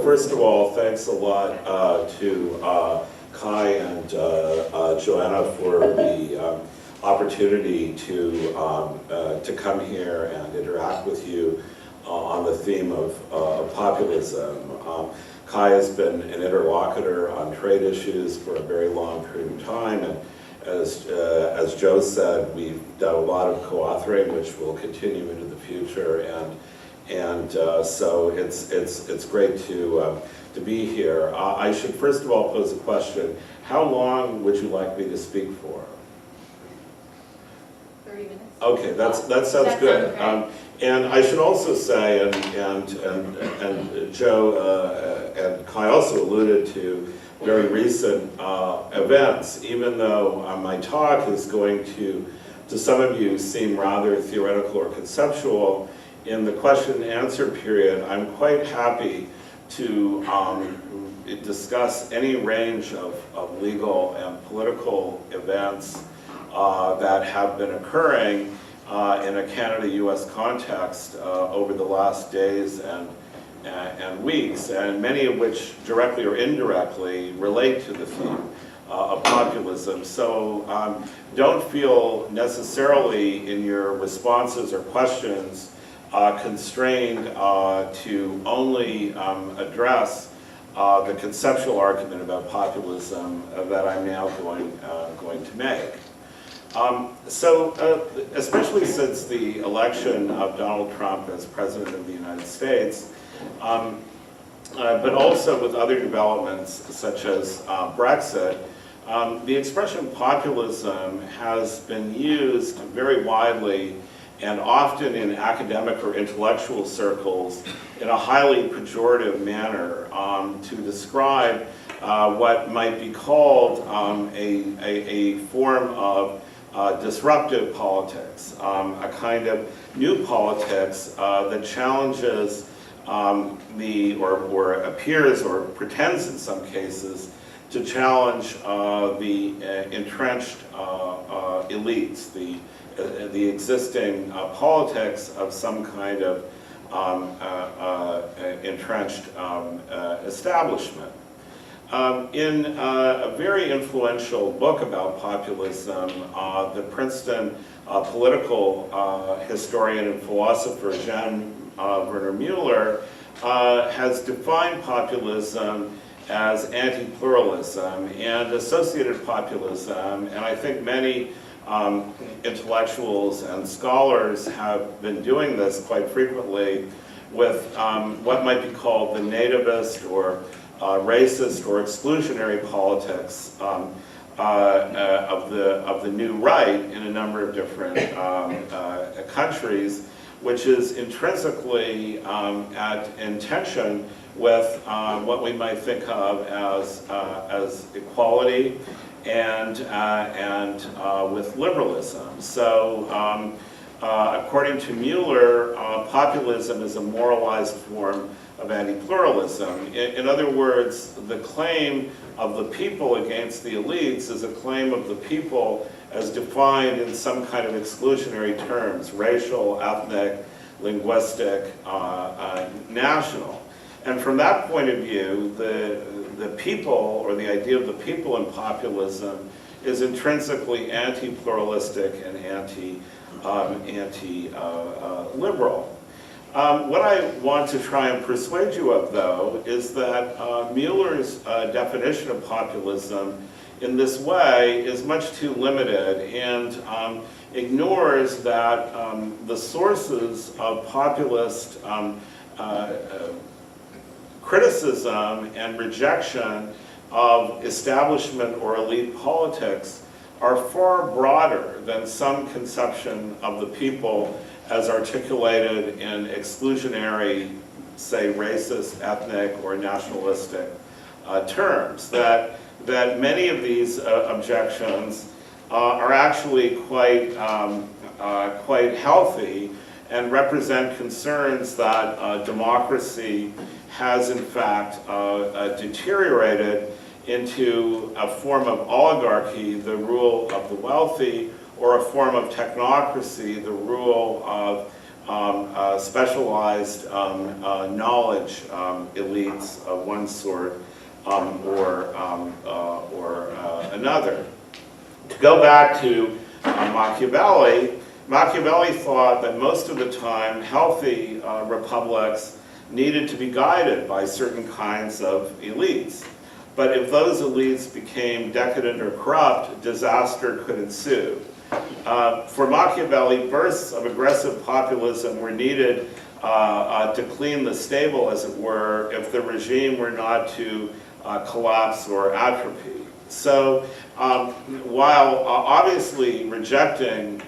first of all, thanks a lot to Kai and Joanna for the opportunity to come here and interact with you on the theme of populism. Kai has been an interlocutor on trade issues for a very long period of time, and as Joe said, we've done a lot of co-authoring, which will continue into the future, and so it's great to be here. I should first of all pose a question. How long would you like me to speak for? 30 minutes. Okay, that sounds good. And I should also say, and Joe and Kai also alluded to very recent events, even though my talk is going to some of you, seem rather theoretical or conceptual. In the question and answer period, I'm quite happy to discuss any range of legal and political events that have been occurring in a Canada-U.S. context over the last days and weeks, and many of which directly or indirectly relate to the theme of populism. So don't feel necessarily in your responses or questions constrained to only address the conceptual argument about populism that I'm now going to make. Especially since the election of Donald Trump as President of the United States, but also with other developments such as Brexit, the expression populism has been used very widely and often in academic or intellectual circles in a highly pejorative manner to describe what might be called a form of disruptive politics, a kind of new politics that challenges or appears or pretends in some cases to challenge the entrenched elites, the existing politics of some kind of entrenched establishment. In a very influential book about populism, the Princeton political historian and philosopher Jan Werner Mueller has defined populism as anti-pluralism and associated populism, and I think many intellectuals and scholars have been doing this quite frequently with what might be called the nativist or racist or exclusionary politics of the new right in a number of different countries, which is intrinsically in tension with what we might think of as equality and with liberalism. So according to Mueller, populism is a moralized form of anti-pluralism. In other words, the claim of the people against the elites is a claim of the people as defined in some kind of exclusionary terms: racial, ethnic, linguistic, national. And from that point of view, the people, or the idea of the people in populism, is intrinsically anti-pluralistic and anti-liberal. What I want to try and persuade you of, though, is that Mueller's definition of populism in this way is much too limited and ignores that the sources of populist criticism and rejection of establishment or elite politics are far broader than some conception of the people as articulated in exclusionary, say, racist, ethnic, or nationalistic terms. That many of these objections are actually quite healthy and represent concerns that democracy has in fact deteriorated into a form of oligarchy, the rule of the wealthy, or a form of technocracy, the rule of specialized knowledge elites of one sort or another. To go back to Machiavelli, Machiavelli thought that most of the time healthy republics needed to be guided by certain kinds of elites. But if those elites became decadent or corrupt, disaster could ensue. For Machiavelli, bursts of aggressive populism were needed to clean the stable, as it were, if the regime were not to collapse or atrophy. So while obviously rejecting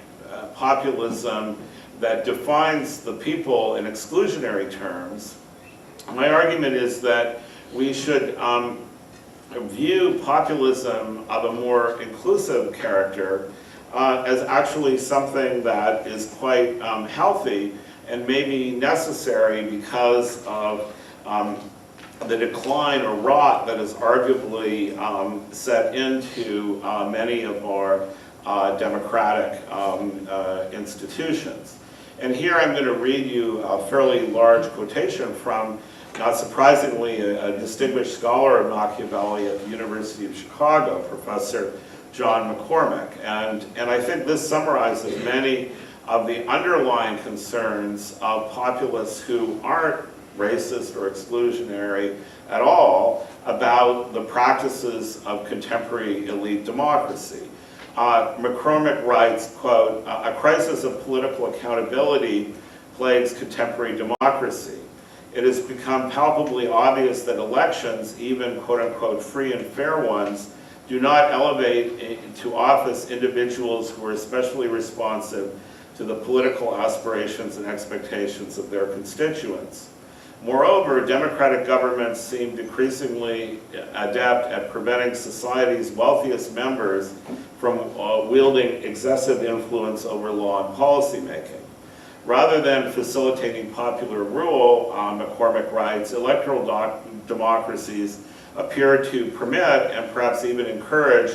populism that defines the people in exclusionary terms, my argument is that we should view populism of a more inclusive character as actually something that is quite healthy and maybe necessary because of the decline or rot that is arguably set into many of our democratic institutions. And here I'm going to read you a fairly large quotation from, not surprisingly, a distinguished scholar of Machiavelli at the University of Chicago, Professor John McCormack. And I think this summarizes many of the underlying concerns of populists who aren't racist or exclusionary at all about the practices of contemporary elite democracy. McCormack writes, quote, "A crisis of political accountability plagues contemporary democracy. It has become palpably obvious that elections, even quote-unquote free and fair ones, do not elevate to office individuals who are especially responsive to the political aspirations and expectations of their constituents. Moreover, democratic governments seem decreasingly adept at preventing society's wealthiest members from wielding excessive influence over law and policy making. Rather than facilitating popular rule," McCormack writes, "electoral democracies appear to permit and perhaps even encourage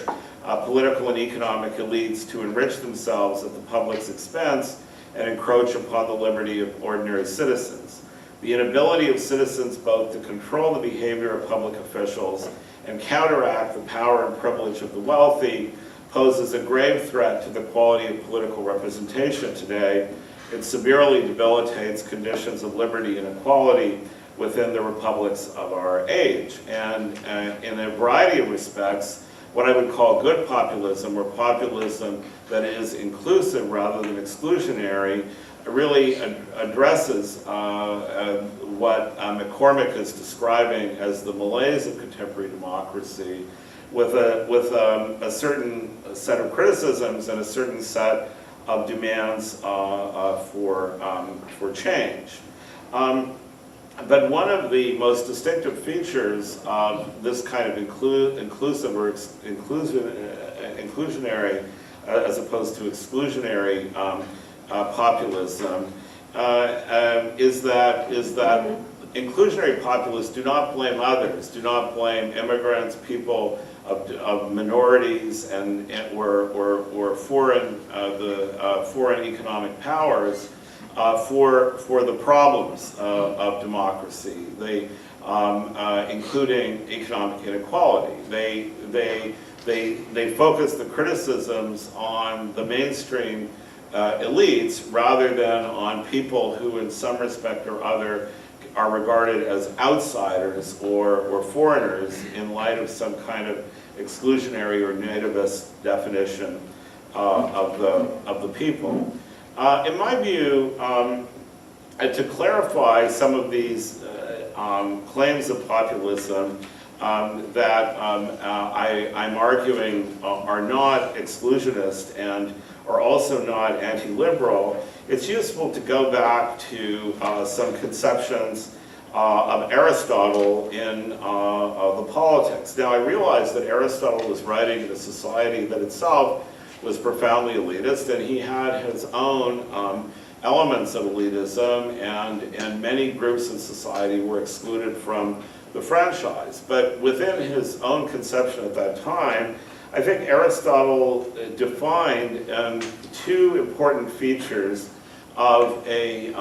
political and economic elites to enrich themselves at the public's expense and encroach upon the liberty of ordinary citizens. The inability of citizens both to control the behavior of public officials and counteract the power and privilege of the wealthy poses a grave threat to the quality of political representation today. It severely debilitates conditions of liberty and equality within the republics of our age." And in a variety of respects, what I would call good populism, or populism that is inclusive rather than exclusionary, really addresses what McCormack is describing as the malaise of contemporary democracy, with a certain set of criticisms and a certain set of demands for change. But one of the most distinctive features of this kind of inclusive or inclusionary, as opposed to exclusionary populism, is that inclusionary populists do not blame others, do not blame immigrants, people of minorities, or foreign economic powers for the problems of democracy, including economic inequality. They focus the criticisms on the mainstream elites rather than on people who in some respect or other are regarded as outsiders or foreigners in light of some kind of exclusionary or nativist definition of the people. In my view, to clarify some of these claims of populism that I'm arguing are not exclusionist and are also not anti-liberal, it's useful to go back to some conceptions of Aristotle in the Politics. Now, I realize that Aristotle was writing in a society that itself was profoundly elitist, and he had his own elements of elitism, and many groups in society were excluded from the franchise. But within his own conception at that time, I think Aristotle defined two important features of an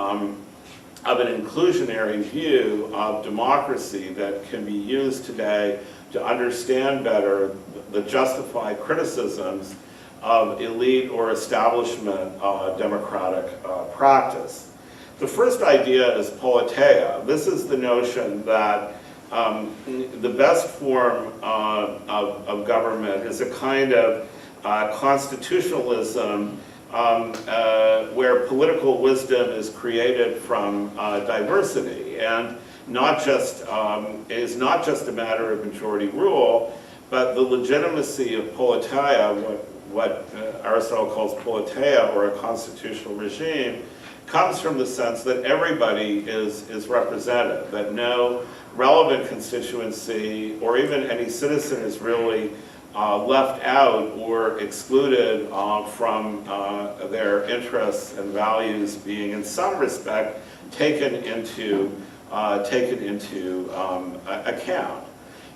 inclusionary view of democracy that can be used today to understand better the justified criticisms of elite or establishment democratic practice. The first idea is politeia. This is the notion that the best form of government is a kind of constitutionalism where political wisdom is created from diversity, and is not just a matter of majority rule, but the legitimacy of politeia, what Aristotle calls politeia, or a constitutional regime, comes from the sense that everybody is represented, that no relevant constituency or even any citizen is really left out or excluded from their interests and values being in some respect taken into account.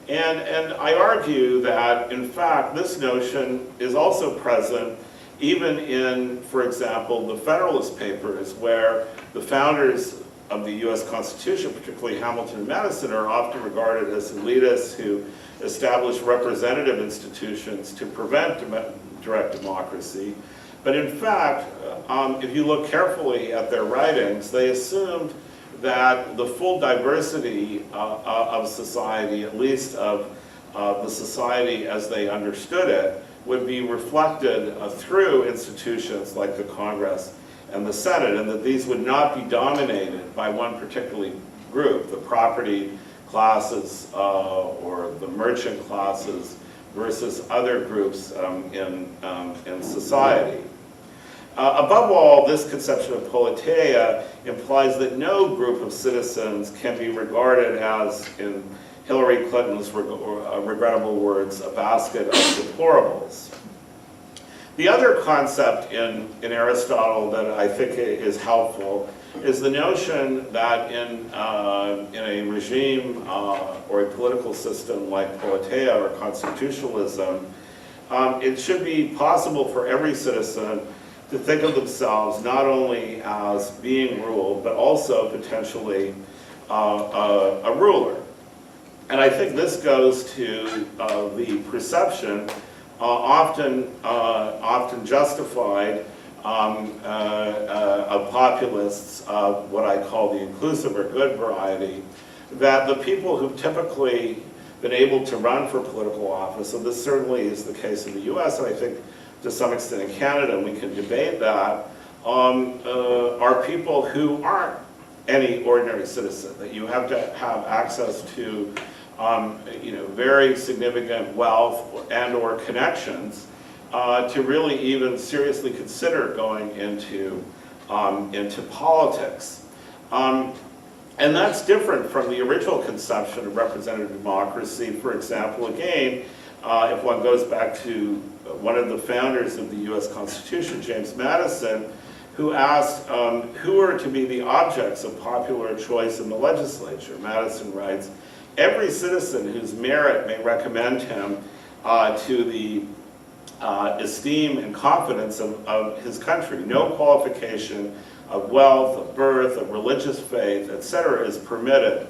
And I argue that, in fact, this notion is also present even in, for example, the Federalist Papers, where the founders of the U.S. Constitution, particularly Hamilton and Madison, are often regarded as elitists who established representative institutions to prevent direct democracy. But in fact, if you look carefully at their writings, they assumed that the full diversity of society, at least of the society as they understood it, would be reflected through institutions like the Congress and the Senate, and that these would not be dominated by one particular group, the property classes or the merchant classes versus other groups in society. Above all, this conception of politeia implies that no group of citizens can be regarded as, in Hillary Clinton's regrettable words, a basket of deplorables. The other concept in Aristotle that I think is helpful is the notion that in a regime or a political system like politeia or constitutionalism, it should be possible for every citizen to think of themselves not only as being ruled, but also potentially a ruler. And I think this goes to the perception, often justified, of populists of what I call the inclusive or good variety, that the people who've typically been able to run for political office, and this certainly is the case in the U.S., and I think to some extent in Canada, and we can debate that, are people who aren't any ordinary citizen, that you have to have access to very significant wealth and or connections to really even seriously consider going into politics. And that's different from the original conception of representative democracy. For example, again, if one goes back to one of the founders of the U.S. Constitution, James Madison, who asked who are to be the objects of popular choice in the legislature. Madison writes, "Every citizen whose merit may recommend him to the esteem and confidence of his country. No qualification of wealth, of birth, of religious faith, etc. is permitted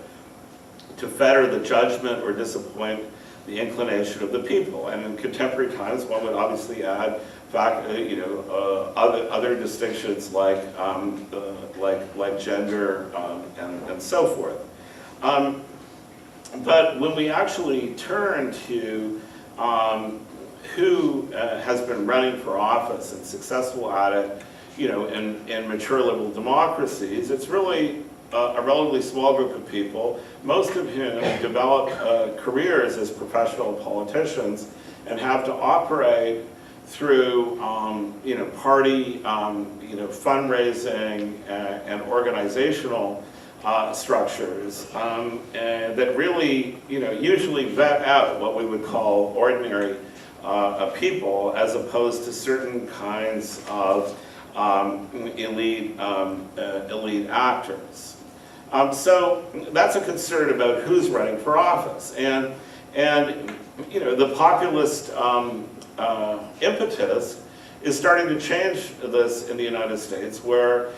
to fetter the judgment or disappoint the inclination of the people." And in contemporary times, one would obviously add other distinctions like gender and so forth. But when we actually turn to who has been running for office and successful at it, in mature liberal democracies, it's really a relatively small group of people, most of whom develop careers as professional politicians and have to operate through party fundraising and organizational structures that really usually vet out what we would call ordinary people, as opposed to certain kinds of elite actors. So that's a concern about who's running for office, and the populist impetus is starting to change this in the United States, where,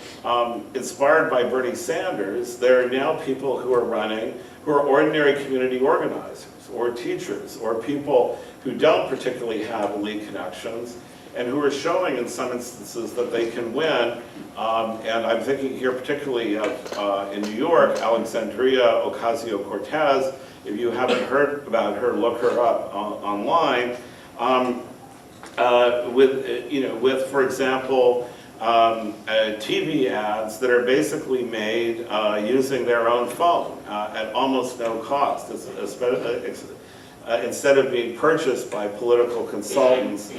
inspired by Bernie Sanders, there are now people who are running who are ordinary community organizers, or teachers, or people who don't particularly have elite connections, and who are showing in some instances that they can win. And I'm thinking here particularly of, in New York, Alexandria Ocasio-Cortez. If you haven't heard about her, look her up online. With, for example, TV ads that are basically made using their own phone at almost no cost, instead of being purchased by political consultants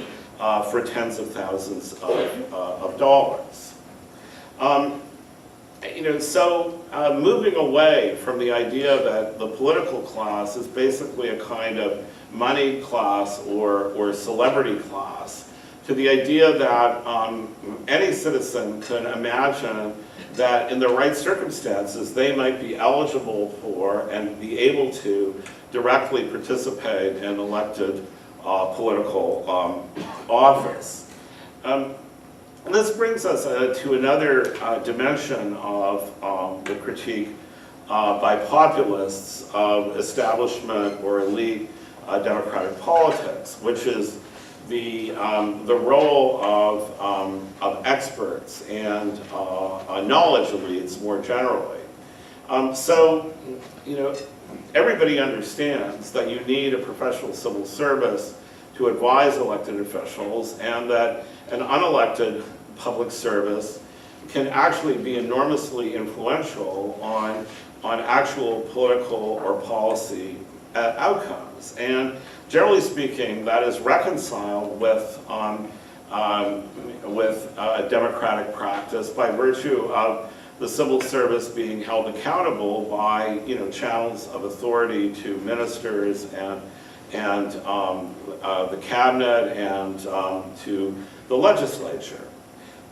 for tens of thousands of dollars. So moving away from the idea that the political class is basically a kind of moneyed class or celebrity class, to the idea that any citizen can imagine that in the right circumstances they might be eligible for and be able to directly participate in elected political office. And this brings us to another dimension of the critique by populists of establishment or elite democratic politics, which is the role of experts and knowledge elites more generally. Everybody understands that you need a professional civil service to advise elected officials, and that an unelected public service can actually be enormously influential on actual political or policy outcomes. And generally speaking, that is reconciled with democratic practice by virtue of the civil service being held accountable by channels of authority to ministers and the cabinet and to the legislature.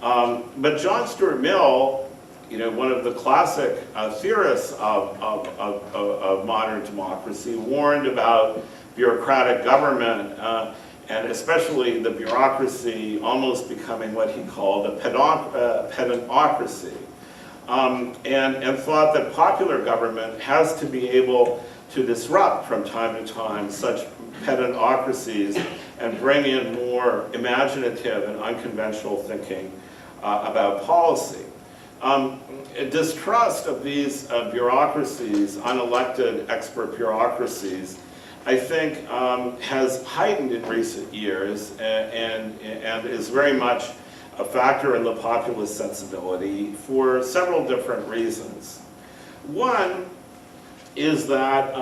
But John Stuart Mill, one of the classic theorists of modern democracy, warned about bureaucratic government, and especially the bureaucracy almost becoming what he called a pedantocracy, and thought that popular government has to be able to disrupt from time to time such pedantocracies and bring in more imaginative and unconventional thinking about policy. Distrust of these bureaucracies, unelected expert bureaucracies, I think has heightened in recent years and is very much a factor in the populist sensibility for several different reasons. One is that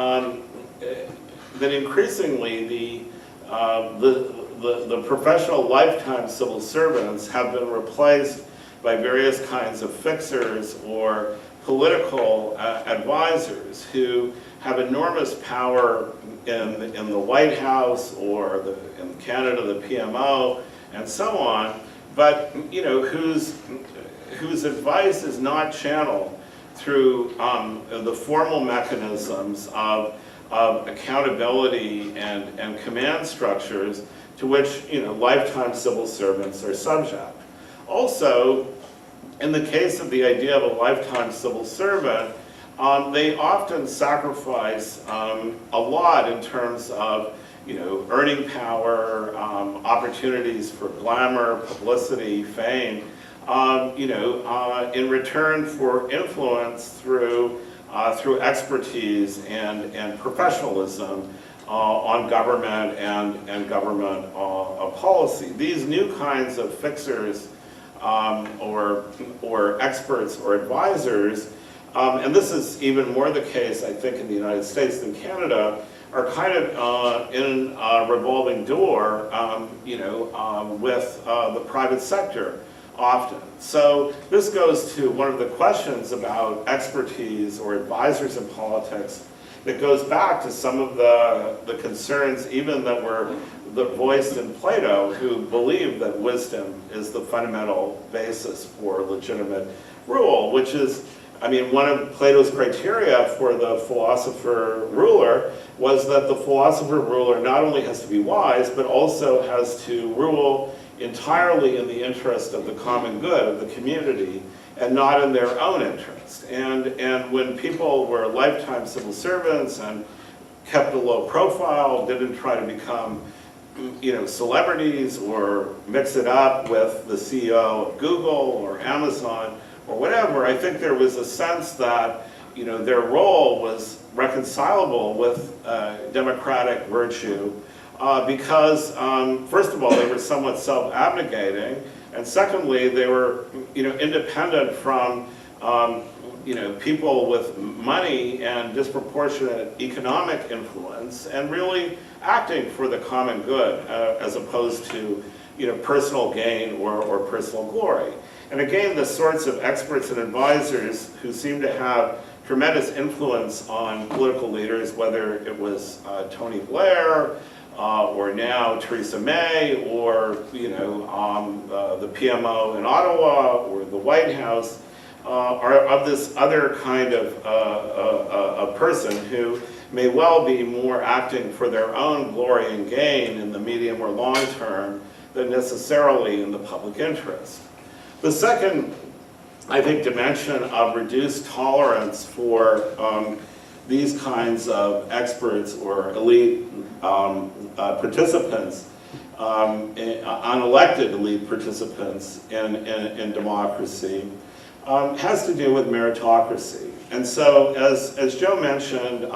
increasingly the professional lifetime civil servants have been replaced by various kinds of fixers or political advisors who have enormous power in the White House or in Canada, the PMO, and so on, but whose advice is not channeled through the formal mechanisms of accountability and command structures to which lifetime civil servants are subject. Also, in the case of the idea of a lifetime civil servant, they often sacrifice a lot in terms of earning power, opportunities for glamour, publicity, fame, in return for influence through expertise and professionalism on government and government policy. These new kinds of fixers or experts or advisors, and this is even more the case, I think, in the United States than Canada, are kind of in a revolving door, with the private sector often. So this goes to one of the questions about expertise or advisors in politics that goes back to some of the concerns even that were voiced in Plato, who believed that wisdom is the fundamental basis for legitimate rule, which is, one of Plato's criteria for the philosopher ruler was that the philosopher ruler not only has to be wise, but also has to rule entirely in the interest of the common good of the community and not in their own interest. And when people were lifetime civil servants and kept a low profile, didn't try to become celebrities or mix it up with the CEO of Google or Amazon or whatever, I think there was a sense that their role was reconcilable with democratic virtue because, first of all, they were somewhat self-abnegating, and secondly, they were independent from people with money and disproportionate economic influence, and really acting for the common good as opposed to personal gain or personal glory. And again, the sorts of experts and advisors who seem to have tremendous influence on political leaders, whether it was Tony Blair or now Theresa May, or the PMO in Ottawa or the White House, are of this other kind of a person who may well be more acting for their own glory and gain in the medium or long term than necessarily in the public interest. The second, I think, dimension of reduced tolerance for these kinds of experts or elite participants, unelected elite participants in democracy, has to do with meritocracy. And so, as Joe mentioned,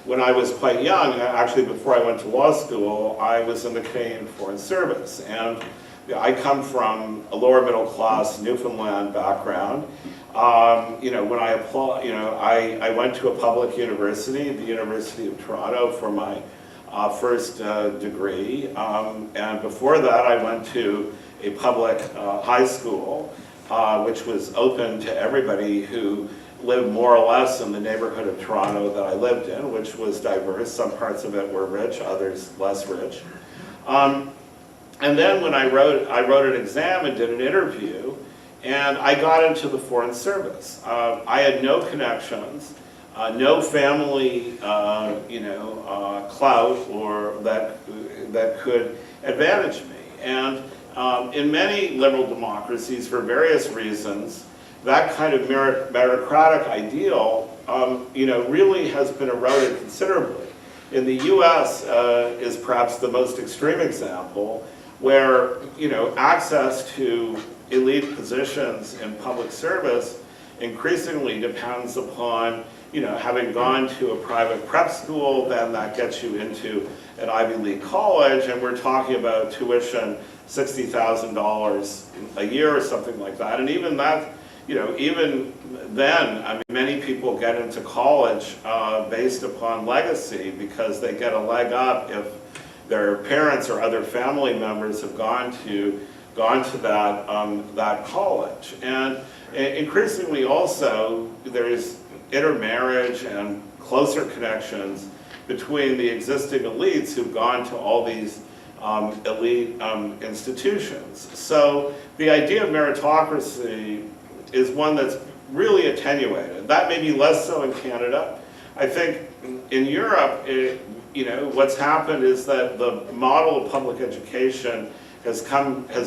when I was quite young, actually before I went to law school, I was in the Canadian Foreign Service. And I come from a lower middle class Newfoundland background. When I applied, I went to a public university, the University of Toronto, for my first degree. And before that, I went to a public high school, which was open to everybody who lived more or less in the neighborhood of Toronto that I lived in, which was diverse. Some parts of it were rich, others less rich. And then when I wrote an exam and did an interview, and I got into the Foreign Service. I had no connections, no family, clout or that could advantage me. And in many liberal democracies, for various reasons, that kind of meritocratic ideal, really has been eroded considerably. In the U.S. Is perhaps the most extreme example, where access to elite positions in public service increasingly depends upon having gone to a private prep school. Then that gets you into an Ivy League college, and we're talking about tuition $60,000 a year or something like that. And even that, even then, I mean, many people get into college based upon legacy because they get a leg up if their parents or other family members have gone to that college. And increasingly also, there's intermarriage and closer connections between the existing elites who've gone to all these elite institutions. So the idea of meritocracy is one that's really attenuated. That may be less so in Canada. I think in Europe, what's happened is that the model of public education has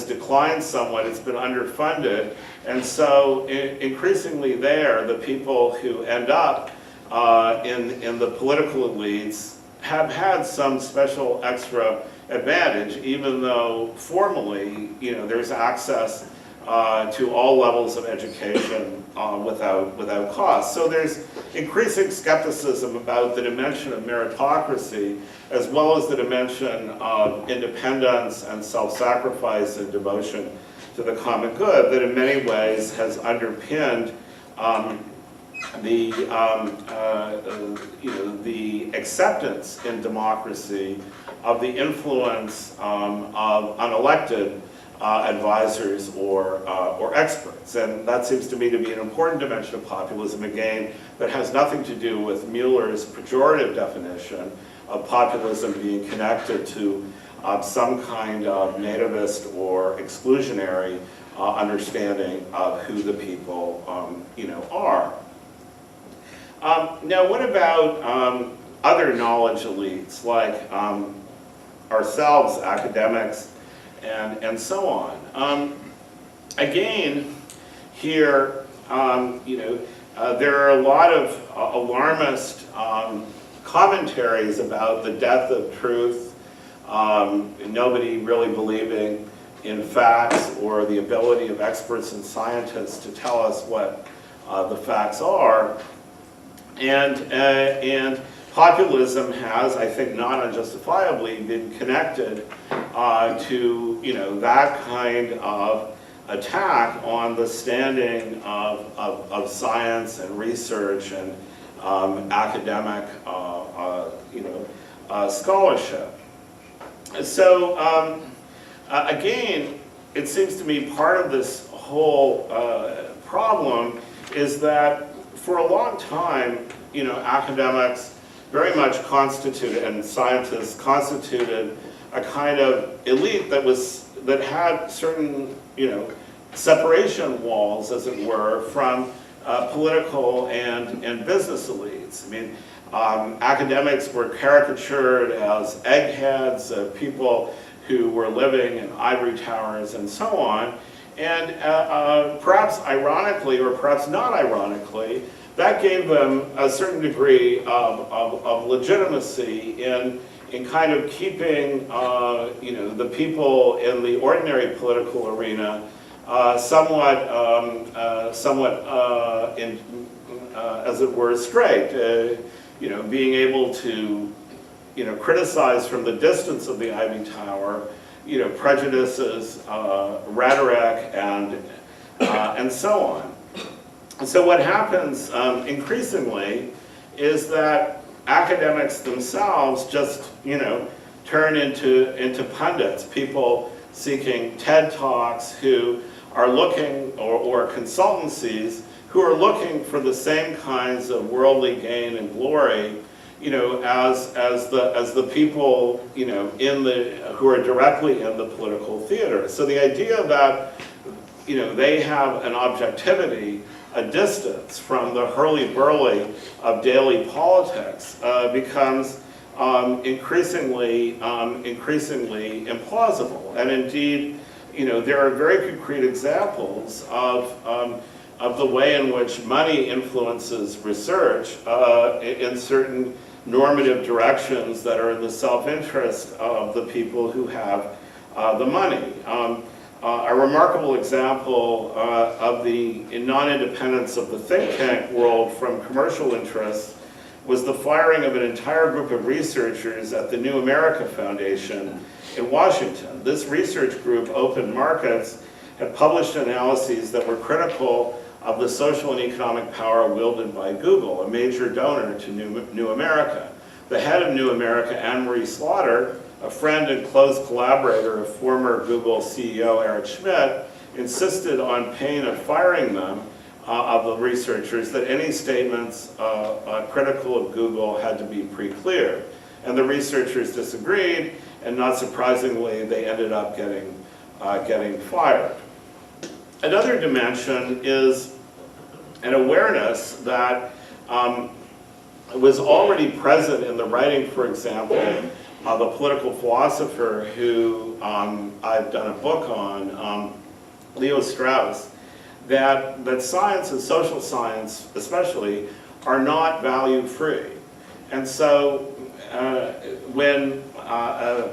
declined somewhat. It's been underfunded, and so increasingly there, the people who end up in the political elites have had some special extra advantage, even though formally, there's access to all levels of education without cost. So there's increasing skepticism about the dimension of meritocracy, as well as the dimension of independence and self-sacrifice and devotion to the common good, that in many ways has underpinned the acceptance in democracy of the influence of unelected advisors or experts. And that seems to me to be an important dimension of populism, again, that has nothing to do with Mueller's pejorative definition of populism being connected to some kind of nativist or exclusionary understanding of who the people are. Now, what about other knowledge elites, like ourselves, academics, and so on. Again, here, there are a lot of alarmist commentaries about the death of truth, nobody really believing in facts or the ability of experts and scientists to tell us what the facts are. And populism has, I think not unjustifiably, been connected to that kind of attack on the standing of science and research and academic scholarship. So again, it seems to me part of this whole problem is that for a long time, academics very much constituted, and scientists constituted, a kind of elite that had certain, separation walls, as it were, from political and business elites. I mean, academics were caricatured as eggheads, people who were living in ivory towers and so on. And perhaps ironically, or perhaps not ironically, that gave them a certain degree of legitimacy in kind of keeping the people in the ordinary political arena somewhat as it were, straight. Being able to criticize from the distance of the ivy tower, prejudices, rhetoric, and so on. And so what happens increasingly is that academics themselves just, turn into pundits, people seeking TED Talks who are looking, or consultancies who are looking for the same kinds of worldly gain and glory, as the people, who are directly in the political theater. So the idea that, they have an objectivity, a distance from the hurly-burly of daily politics becomes increasingly implausible. And indeed, there are very concrete examples of the way in which money influences research in certain normative directions that are in the self-interest of the people who have the money. A remarkable example of the non-independence of the think tank world from commercial interests was the firing of an entire group of researchers at the New America Foundation in Washington. This research group, Open Markets, had published analyses that were critical of the social and economic power wielded by Google, a major donor to New America. The head of New America, Anne-Marie Slaughter, a friend and close collaborator of former Google CEO Eric Schmidt, insisted on pain of firing them, of the researchers, that any statements critical of Google had to be pre-cleared. And the researchers disagreed, and not surprisingly, they ended up getting fired. Another dimension is an awareness that was already present in the writing, for example, the political philosopher who I've done a book on, Leo Strauss, that science and social science especially are not value-free. And so when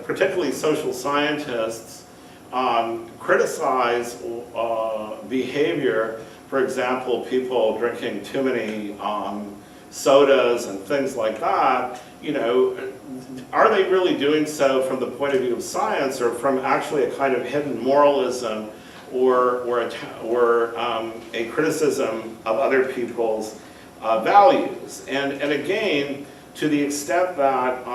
particularly social scientists criticize behavior, for example, people drinking too many sodas and things like that, are they really doing so from the point of view of science, or from actually a kind of hidden moralism or a criticism of other people's values? And again, to the extent that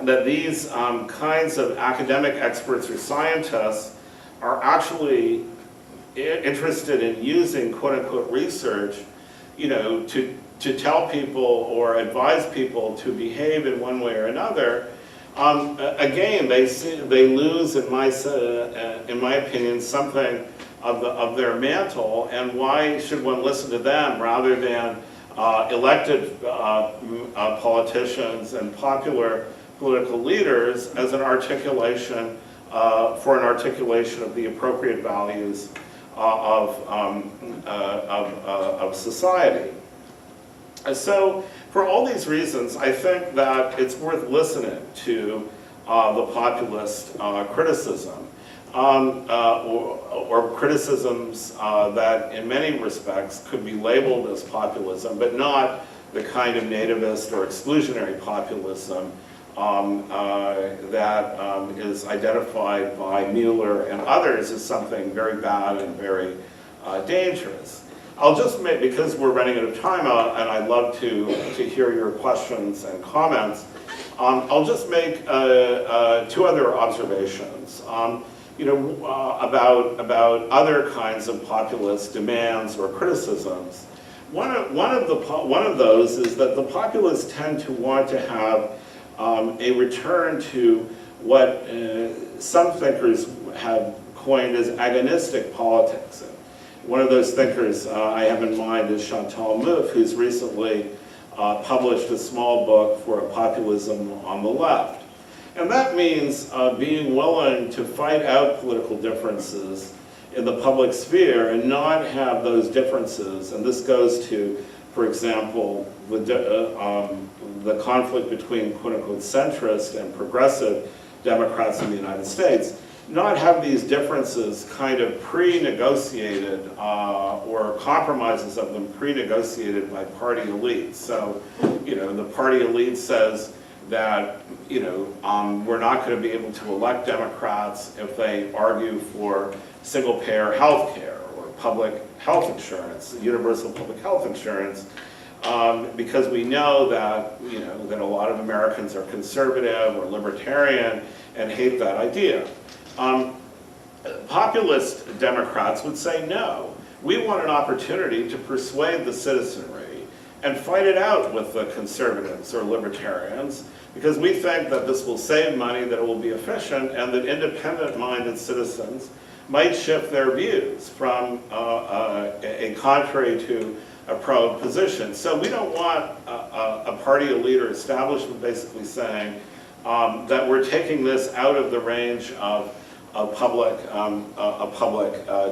that these kinds of academic experts or scientists are actually interested in using quote-unquote research, to tell people or advise people to behave in one way or another, again, they lose, in my opinion, something of their mantle. And why should one listen to them rather than elected politicians and popular political leaders as an articulation for an articulation of the appropriate values of society. And so, for all these reasons, I think that it's worth listening to the populist criticism, or criticisms that in many respects could be labeled as populism, but not the kind of nativist or exclusionary populism that is identified by Mueller and others as something very bad and very dangerous. I'll just make, because we're running out of time, and I'd love to hear your questions and comments, I'll just make 2 other observations. About other kinds of populist demands or criticisms. One of those is that the populists tend to want to have a return to what some thinkers have coined as agonistic politics. One of those thinkers I have in mind is Chantal Mouffe, who's recently published a small book for a populism on the left. And that means being willing to fight out political differences in the public sphere and not have those differences. And this goes to, for example, the conflict between quote-unquote centrist and progressive Democrats in the United States. Not have these differences kind of pre-negotiated or compromises of them pre-negotiated by party elites. So, the party elite says that, we're not going to be able to elect Democrats if they argue for single-payer health care or public health insurance, universal public health insurance, because we know that, that a lot of Americans are conservative or libertarian and hate that idea. Populist Democrats would say, no, we want an opportunity to persuade the citizenry and fight it out with the conservatives or libertarians, because we think that this will save money, that it will be efficient, and that independent-minded citizens might shift their views from a contrary to a pro position. So we don't want a party elite or establishment basically saying that we're taking this out of the range of public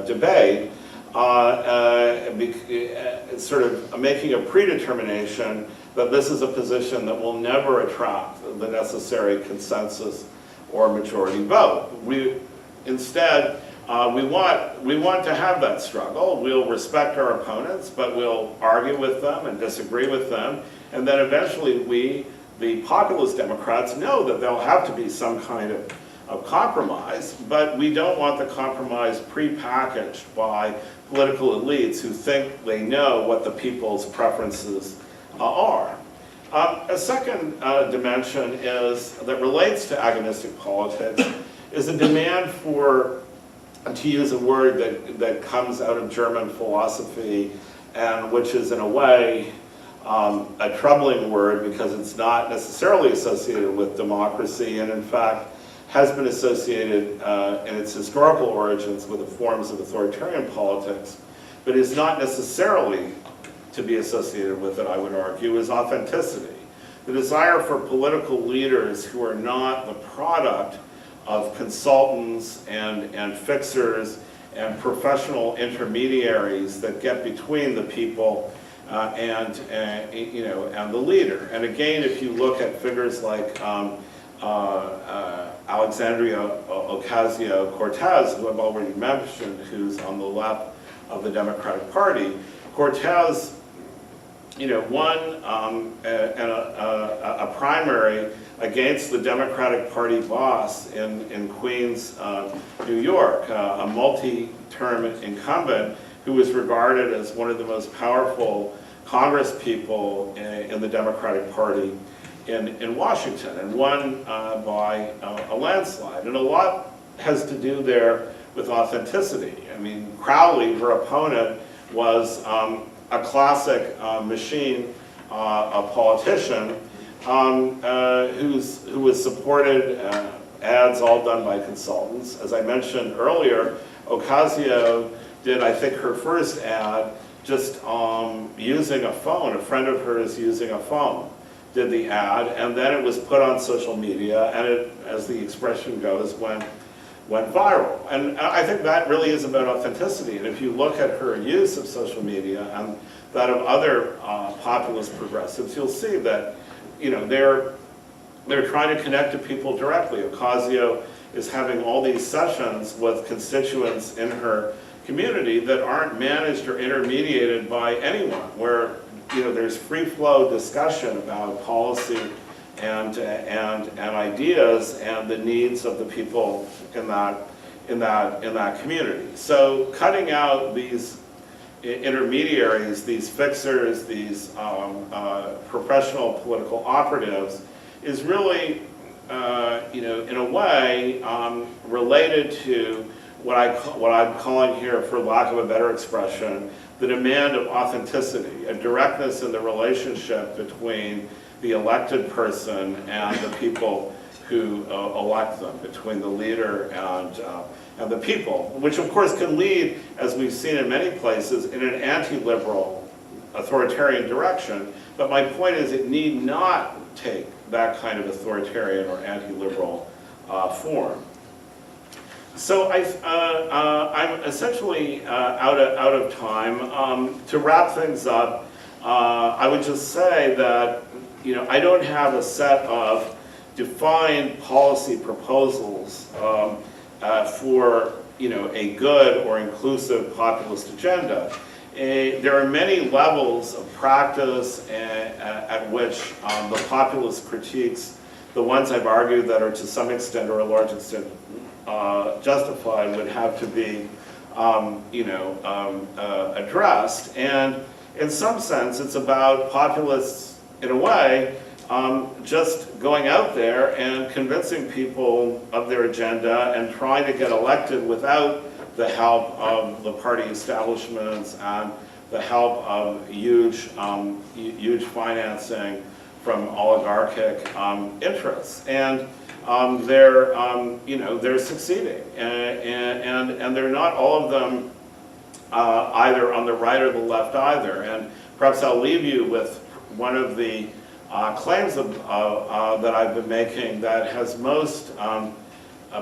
debate, sort of making a predetermination that this is a position that will never attract the necessary consensus or majority vote. Instead, we want to have that struggle. We'll respect our opponents, but we'll argue with them and disagree with them, and then eventually we, the populist Democrats, know that there'll have to be some kind of compromise, but we don't want the compromise pre-packaged by political elites who think they know what the people's preferences are. A second dimension that relates to agonistic politics is a demand for, to use a word that comes out of German philosophy, and which is in a way a troubling word because it's not necessarily associated with democracy, and in fact has been associated in its historical origins with the forms of authoritarian politics, but is not necessarily to be associated with it, I would argue, is authenticity. The desire for political leaders who are not the product of consultants and fixers and professional intermediaries that get between the people and the leader. And again, if you look at figures like Alexandria Ocasio-Cortez, who I've already mentioned, who's on the left of the Democratic Party, Cortez, won a primary against the Democratic Party boss in Queens, New York, a multi-term incumbent who was regarded as one of the most powerful congresspeople in the Democratic Party in Washington, and won by a landslide. And a lot has to do there with authenticity. I mean, Crowley, her opponent, was a classic machine, a politician, who was supported, ads all done by consultants. As I mentioned earlier, Ocasio did, I think, her first ad just using a phone. A friend of hers using a phone did the ad, and then it was put on social media, and it, as the expression goes, went went viral. And I think that really is about authenticity. And if you look at her use of social media and that of other populist progressives, you'll see that, you know, they're trying to connect to people directly. Ocasio is having all these sessions with constituents in her community that aren't managed or intermediated by anyone, where, you know, there's free flow discussion about policy and ideas and the needs of the people in that community. So cutting out these intermediaries, these fixers, these professional political operatives is really, you know, in a way related to what I'm calling here, for lack of a better expression, the demand of authenticity, a directness in the relationship between the elected person and the people who elect them, between the leader and the people, which of course can lead, as we've seen in many places, in an anti-liberal authoritarian direction. But my point is, it need not take that kind of authoritarian or anti-liberal form. So I'm essentially out of time. To wrap things up, I would just say that, you know, I don't have a set of defined policy proposals for, you know, a good or inclusive populist agenda. There are many levels of practice at which the populist critiques, the ones I've argued that are to some extent or a large extent justified, would have to be, you know, addressed. And in some sense, it's about populists, in a way, just going out there and convincing people of their agenda and trying to get elected without the help of the party establishments and the help of huge financing from oligarchic interests. And they're, you know, they're succeeding, and they're not all of them either on the right or the left either. And perhaps I'll leave you with one of the claims that I've been making that has most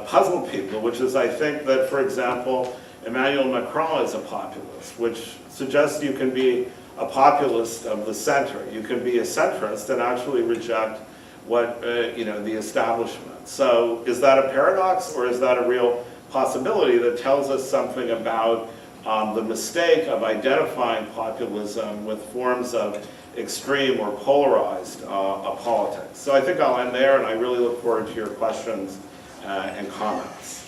puzzled people, which is, I think that, for example, Emmanuel Macron is a populist, which suggests you can be a populist of the center. You can be a centrist and actually reject what, you know, the establishment. So is that a paradox, or is that a real possibility that tells us something about the mistake of identifying populism with forms of extreme or polarized politics? So I think I'll end there, and I really look forward to your questions and comments.